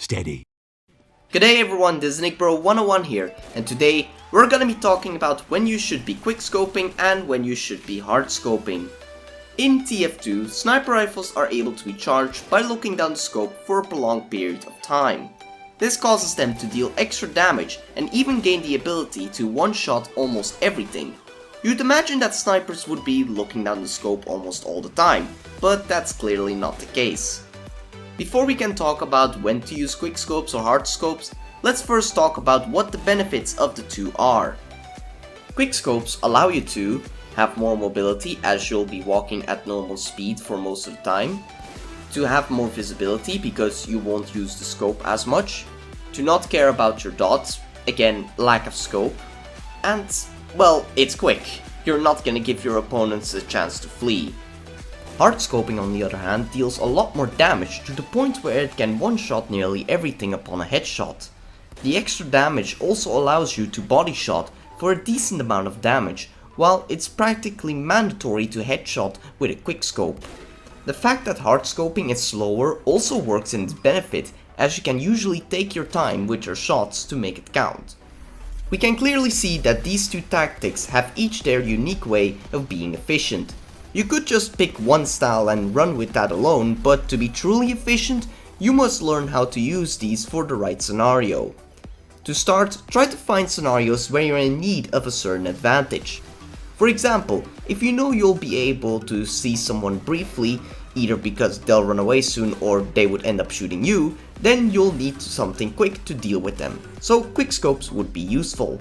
Steady. G'day everyone, this is NickBro101 here, and today we're gonna be talking about when you should be quickscoping and when you should be hardscoping. In TF2, sniper rifles are able to be charged by looking down the scope for a prolonged period of time. This causes them to deal extra damage and even gain the ability to one-shot almost everything. You'd imagine that snipers would be looking down the scope almost all the time, but that's clearly not the case. Before we can talk about when to use quickscopes or hardscopes, let's first talk about what the benefits of the two are. Quickscopes allow you to have more mobility as you'll be walking at normal speed for most of the time, to have more visibility because you won't use the scope as much, to not care about your dots, again lack of scope, and well, it's quick. You're not gonna give your opponents a chance to flee. Hardscoping on the other hand deals a lot more damage to the point where it can one-shot nearly everything upon a headshot. The extra damage also allows you to body shot for a decent amount of damage, while it's practically mandatory to headshot with a quickscope. The fact that hardscoping is slower also works in its benefit, as you can usually take your time with your shots to make it count. We can clearly see that these two tactics have each their unique way of being efficient. You could just pick one style and run with that alone, but to be truly efficient, you must learn how to use these for the right scenario. To start, try to find scenarios where you're in need of a certain advantage. For example, if you know you'll be able to see someone briefly, either because they'll run away soon or they would end up shooting you, then you'll need something quick to deal with them, so quickscopes would be useful.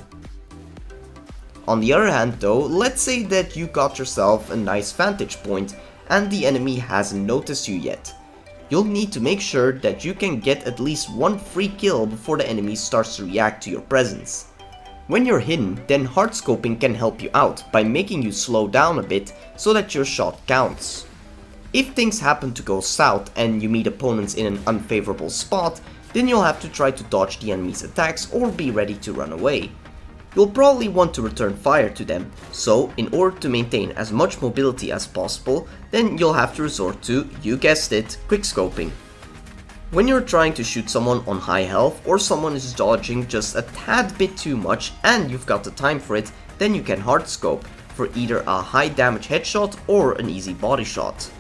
On the other hand though, let's say that you got yourself a nice vantage point and the enemy hasn't noticed you yet. You'll need to make sure that you can get at least one free kill before the enemy starts to react to your presence. When you're hidden, then hardscoping can help you out by making you slow down a bit so that your shot counts. If things happen to go south and you meet opponents in an unfavorable spot, then you'll have to try to dodge the enemy's attacks or be ready to run away. You'll probably want to return fire to them, so in order to maintain as much mobility as possible, then you'll have to resort to, you guessed it, quickscoping. When you're trying to shoot someone on high health or someone is dodging just a tad bit too much and you've got the time for it, then you can hardscope for either a high damage headshot or an easy body shot.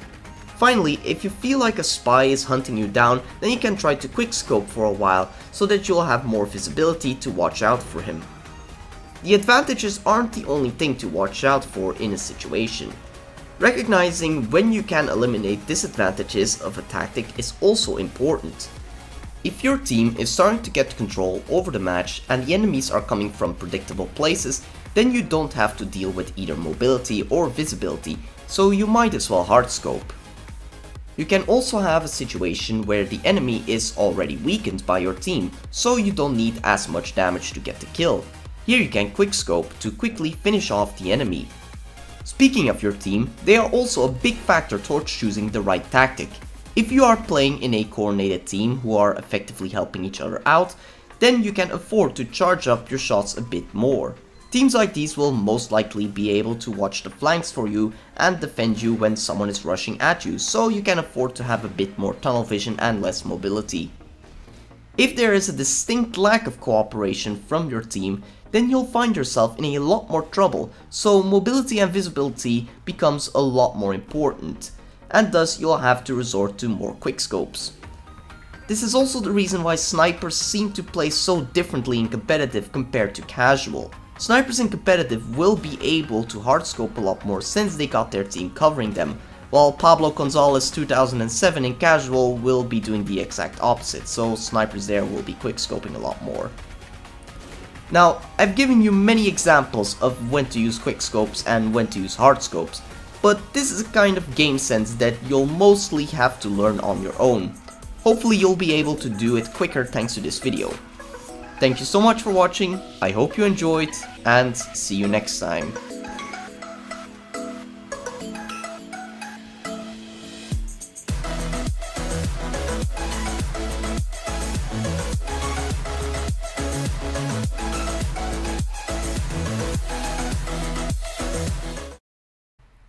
Finally, if you feel like a spy is hunting you down, then you can try to quickscope for a while so that you'll have more visibility to watch out for him. The advantages aren't the only thing to watch out for in a situation. Recognizing when you can eliminate disadvantages of a tactic is also important. If your team is starting to get control over the match and the enemies are coming from predictable places, then you don't have to deal with either mobility or visibility, so you might as well hardscope. You can also have a situation where the enemy is already weakened by your team, so you don't need as much damage to get the kill. Here you can quickscope to quickly finish off the enemy. Speaking of your team, they are also a big factor towards choosing the right tactic. If you are playing in a coordinated team who are effectively helping each other out, then you can afford to charge up your shots a bit more. Teams like these will most likely be able to watch the flanks for you and defend you when someone is rushing at you, so you can afford to have a bit more tunnel vision and less mobility. If there is a distinct lack of cooperation from your team, then you'll find yourself in a lot more trouble, so mobility and visibility becomes a lot more important, and thus you'll have to resort to more quickscopes. This is also the reason why snipers seem to play so differently in competitive compared to casual. Snipers in competitive will be able to hardscope a lot more since they got their team covering them, while Pablo Gonzalez 2007 in casual will be doing the exact opposite, so snipers there will be quickscoping a lot more. Now, I've given you many examples of when to use quickscopes and when to use hardscopes, but this is a kind of game sense that you'll mostly have to learn on your own. Hopefully you'll be able to do it quicker thanks to this video. Thank you so much for watching, I hope you enjoyed, and see you next time.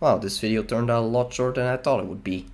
Wow, this video turned out a lot shorter than I thought it would be.